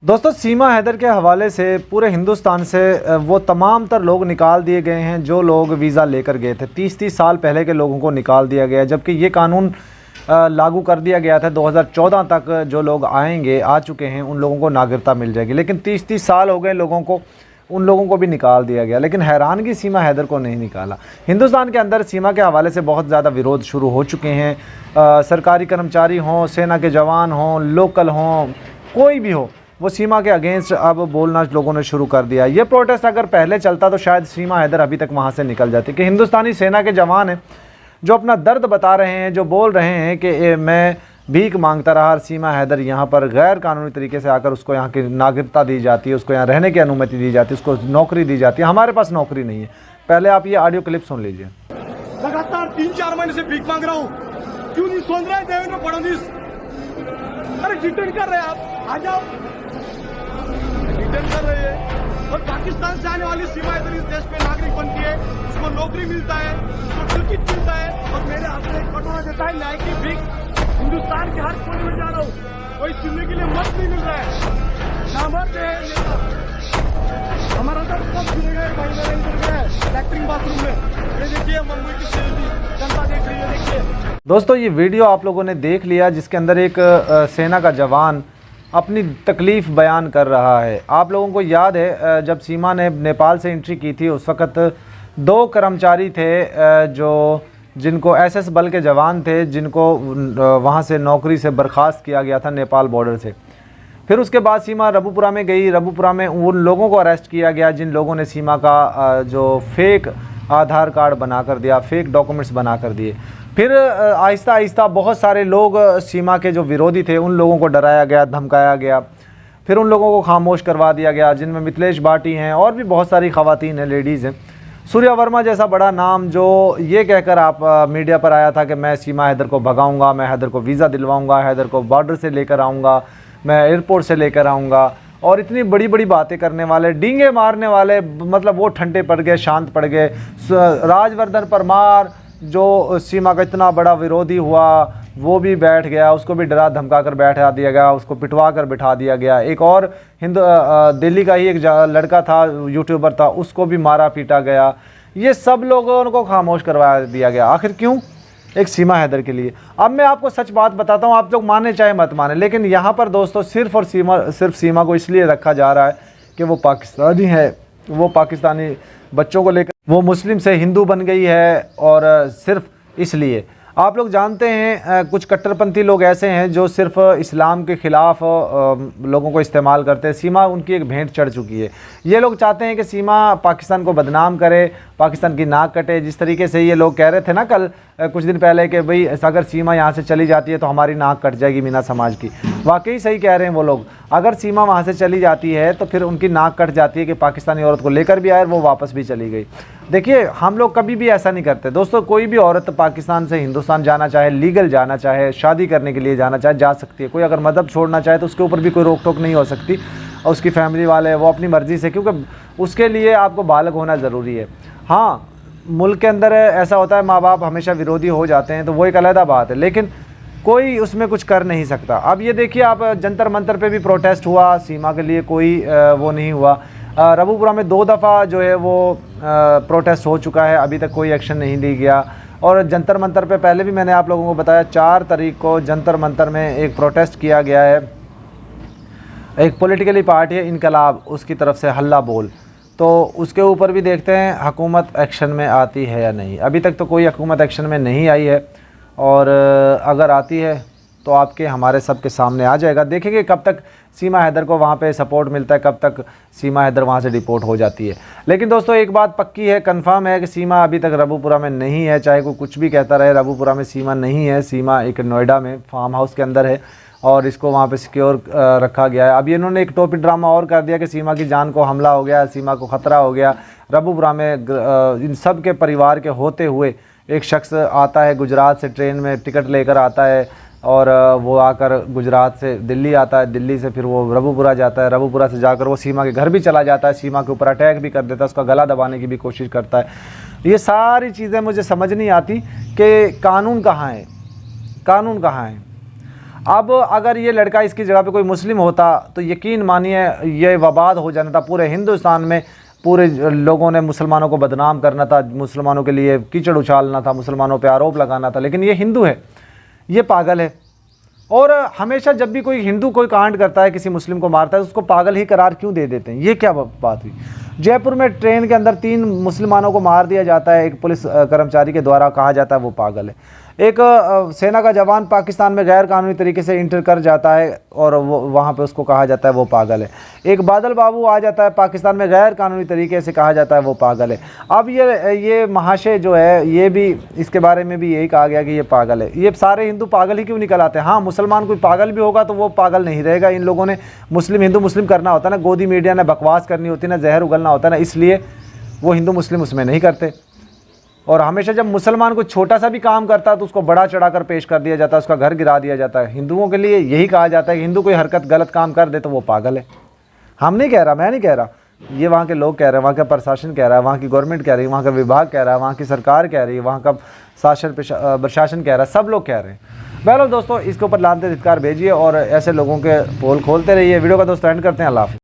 दोस्तों, सीमा हैदर के हवाले से पूरे हिंदुस्तान से वो तमाम तर लोग निकाल दिए गए हैं जो लोग वीज़ा लेकर गए थे। 30 साल पहले के लोगों को निकाल दिया गया, जबकि ये कानून लागू कर दिया गया था 2014 तक। जो लोग आ चुके हैं उन लोगों को नागरिकता मिल जाएगी, लेकिन 30 साल हो गए लोगों को, उन लोगों को भी निकाल दिया गया। लेकिन हैरानगी, सीमा हैदर को नहीं निकाला। हिंदुस्तान के अंदर सीमा के हवाले से बहुत ज़्यादा विरोध शुरू हो चुके हैं। सरकारी कर्मचारी हों, सेना के जवान हों, लोकल हों, कोई भी हो, वो सीमा के अगेंस्ट अब बोलना लोगों ने शुरू कर दिया। ये प्रोटेस्ट अगर पहले चलता तो शायद सीमा हैदर अभी तक वहाँ से निकल जाती। कि हिंदुस्तानी सेना के जवान हैं जो अपना दर्द बता रहे हैं, जो बोल रहे हैं कि मैं भीख मांगता रहा, सीमा हैदर यहाँ पर गैर कानूनी तरीके से आकर उसको यहाँ की नागरिकता दी जाती है, उसको यहाँ रहने की अनुमति दी जाती है, उसको नौकरी दी जाती है। हमारे पास नौकरी नहीं है। पहले आप ये ऑडियो क्लिप सुन लीजिए। लगातार 3-4 महीने से भीख मांग रहा हूँ, क्यों नहीं सुन रहे देवेंद्र फडणवीस? अरे रिटर्न कर रहे हैं आप, आ जाओ। रिटर्न कर रहे हैं और पाकिस्तान से आने वाली सीमा हैदर इस देश में नागरिक बनती है, उसको नौकरी मिलता है, उसको टिकट मिलता है, और मेरे हाथ में एक कटोरा देता है न्याय की भीख। हिंदुस्तान के हर कोने में जा रहा हूँ, कोई सुनने के लिए मत नहीं मिल रहा है। नामर्द है नेता। हमारा दर्द कब सुनेगा? भाई मेरे इंटर गए लैट्रिन बाथरूम में। ये देखिए मुंबई की शहरी जनता देख रही है, देखिए। दोस्तों, ये वीडियो आप लोगों ने देख लिया जिसके अंदर एक सेना का जवान अपनी तकलीफ़ बयान कर रहा है। आप लोगों को याद है जब सीमा ने नेपाल से एंट्री की थी, उस वक़्त 2 कर्मचारी थे जिनको एसएस बल के जवान थे, जिनको वहाँ से नौकरी से बर्खास्त किया गया था नेपाल बॉर्डर से। फिर उसके बाद सीमा रबुपुरा में गई। रबुपुरा में उन लोगों को अरेस्ट किया गया जिन लोगों ने सीमा का जो फेक आधार कार्ड बना कर दिया, फेक डॉक्यूमेंट्स बना कर दिए। फिर आहिस्ता आहिस्ता बहुत सारे लोग सीमा के जो विरोधी थे उन लोगों को डराया गया, धमकाया गया। फिर उन लोगों को खामोश करवा दिया गया, जिनमें मिथिलेश बाटी हैं और भी बहुत सारी ख़वातीन हैं, लेडीज़ हैं। सूर्या वर्मा जैसा बड़ा नाम जो ये कहकर आप मीडिया पर आया था कि मैं सीमा हैदर को भगाऊंगा, मैं हैदर को वीज़ा दिलवाऊंगा, हैदर को बॉर्डर से लेकर आऊँगा, मैं एयरपोर्ट से लेकर आऊँगा, और इतनी बड़ी बड़ी बातें करने वाले, डींगे मारने वाले, मतलब वो ठंडे पड़ गए, शांत पड़ गए। राजवर्धन परमार जो सीमा का इतना बड़ा विरोधी हुआ, वो भी बैठ गया, उसको भी डरा धमका कर बैठा दिया गया, उसको पिटवा कर बिठा दिया गया। एक और दिल्ली का ही एक लड़का था, यूट्यूबर था, उसको भी मारा पीटा गया। ये सब लोगों को खामोश करवा दिया गया। आखिर क्यों? एक सीमा हैदर के लिए। अब मैं आपको सच बात बताता हूँ, आप लोग माने चाहे मत माने, लेकिन यहाँ पर दोस्तों सिर्फ सीमा को इसलिए रखा जा रहा है कि वो पाकिस्तानी है, वो पाकिस्तानी बच्चों को लेकर वो मुस्लिम से हिंदू बन गई है, और सिर्फ इसलिए। आप लोग जानते हैं कुछ कट्टरपंथी लोग ऐसे हैं जो सिर्फ इस्लाम के ख़िलाफ़ लोगों को इस्तेमाल करते हैं। सीमा उनकी एक भेंट चढ़ चुकी है। ये लोग चाहते हैं कि सीमा पाकिस्तान को बदनाम करे, पाकिस्तान की नाक कटे। जिस तरीके से ये लोग कह रहे थे ना कल कुछ दिन पहले कि भाई अगर सीमा यहाँ से चली जाती है तो हमारी नाक कट जाएगी मीना समाज की। वाकई सही कह रहे हैं वो लोग। अगर सीमा वहाँ से चली जाती है तो फिर उनकी नाक कट जाती है कि पाकिस्तानी औरत को लेकर भी आए और वो वापस भी चली गई। देखिए, हम लोग कभी भी ऐसा नहीं करते दोस्तों। कोई भी औरत पाकिस्तान से हिंदुस्तान जाना चाहे, लीगल जाना चाहे, शादी करने के लिए जाना चाहे, जा सकती है। कोई अगर मज़हब छोड़ना चाहे तो उसके ऊपर भी कोई रोक टोक नहीं हो सकती, और उसकी फैमिली वाले वो अपनी मर्ज़ी से, क्योंकि उसके लिए आपको बालग होना ज़रूरी है। हाँ, मुल्क के अंदर ऐसा होता है, माँ बाप हमेशा विरोधी हो जाते हैं, तो वो एक अलग बात है, लेकिन कोई उसमें कुछ कर नहीं सकता। अब ये देखिए, आप जंतर मंतर पे भी प्रोटेस्ट हुआ, सीमा के लिए कोई वो नहीं हुआ। रबुपुरा में 2 दफ़ा जो है वो प्रोटेस्ट हो चुका है, अभी तक कोई एक्शन नहीं ली गया। और जंतर मंतर पे पहले भी मैंने आप लोगों को बताया, 4 तारीख को जंतर मंतर में एक प्रोटेस्ट किया गया है। एक पॉलिटिकली पार्टी है इनकलाब, उसकी तरफ से हल्ला बोल, तो उसके ऊपर भी देखते हैं हुकूमत एक्शन में आती है या नहीं। अभी तक तो कोई हुकूमत एक्शन में नहीं आई है, और अगर आती है तो आपके हमारे सब के सामने आ जाएगा। देखेंगे कब तक सीमा हैदर को वहाँ पे सपोर्ट मिलता है, कब तक सीमा हैदर वहाँ से डिपोर्ट हो जाती है। लेकिन दोस्तों, एक बात पक्की है, कंफर्म है कि सीमा अभी तक रबुपुरा में नहीं है। चाहे कोई कुछ भी कहता रहे, रबुपुरा में सीमा नहीं है। सीमा एक नोएडा में फार्म हाउस के अंदर है, और इसको वहाँ पे सिक्योर रखा गया है। अभी इन्होंने एक टॉपिक ड्रामा और कर दिया कि सीमा की जान को हमला हो गया, सीमा को ख़तरा हो गया। रबुपुरा में इन सब के परिवार के होते हुए एक शख्स आता है, गुजरात से ट्रेन में टिकट लेकर आता है, और वो आकर गुजरात से दिल्ली आता है, दिल्ली से फिर वो रबुपुरा जाता है, रबुपुरा से जाकर वो सीमा के घर भी चला जाता है, सीमा के ऊपर अटैक भी कर देता है, उसका गला दबाने की भी कोशिश करता है। ये सारी चीज़ें मुझे समझ नहीं आती कि कानून कहाँ है, कानून कहाँ है। अब अगर ये लड़का इसकी जगह पे कोई मुस्लिम होता तो यकीन मानिए ये वबाद हो जाना था पूरे हिंदुस्तान में। पूरे लोगों ने मुसलमानों को बदनाम करना था, मुसलमानों के लिए कीचड़ उछालना था, मुसलमानों पे आरोप लगाना था। लेकिन ये हिंदू है, ये पागल है। और हमेशा जब भी कोई हिंदू कोई कांड करता है, किसी मुस्लिम को मारता है, उसको पागल ही करार क्यों दे देते हैं? ये क्या बात हुई? जयपुर में ट्रेन के अंदर 3 मुसलमानों को मार दिया जाता है, एक पुलिस कर्मचारी के द्वारा, कहा जाता है वो पागल है। एक सेना का जवान पाकिस्तान में गैर कानूनी तरीके से इंटर कर जाता है और वो वहाँ पे उसको कहा जाता है वो पागल है। एक बादल बाबू आ जाता है पाकिस्तान में गैर कानूनी तरीके से, कहा जाता है वो पागल है। अब ये महाशय जो है, ये भी इसके बारे में भी यही कहा गया कि ये पागल है। ये सारे हिंदू पागल ही क्यों निकल आते हैं? हाँ, मुसलमान कोई पागल भी होगा तो वो पागल नहीं रहेगा। इन लोगों ने मुस्लिम हिंदू मुस्लिम करना होता है ना, गोदी मीडिया ने बकवास करनी होती है ना, जहर उगलना होता है ना, इसलिए वो हिंदू मुस्लिम उसमें नहीं करते। और हमेशा जब मुसलमान कोई छोटा सा भी काम करता है तो उसको बड़ा चढ़ाकर पेश कर दिया जाता है, उसका घर गिरा दिया जाता है। हिंदुओं के लिए यही कहा जाता है कि हिंदू कोई हरकत गलत काम कर दे तो वो पागल है। हम नहीं कह रहा, मैं नहीं कह रहा, ये वहाँ के लोग कह रहे हैं, वहाँ का प्रशासन कह रहा है, वहाँ की गवर्नमेंट कह रही है, वहाँ का विभाग कह रहा है, वहाँ की सरकार कह रही है, वहाँ का प्रशासन कह रहा है, सब लोग कह रहे हैं। बहरहाल दोस्तों, इसके ऊपर लानते धिक्कार भेजिए और ऐसे लोगों के पोल खोलते रहिए। वीडियो का दोस्तों एंड करते हैं। अल्लाह हाफ़िज़।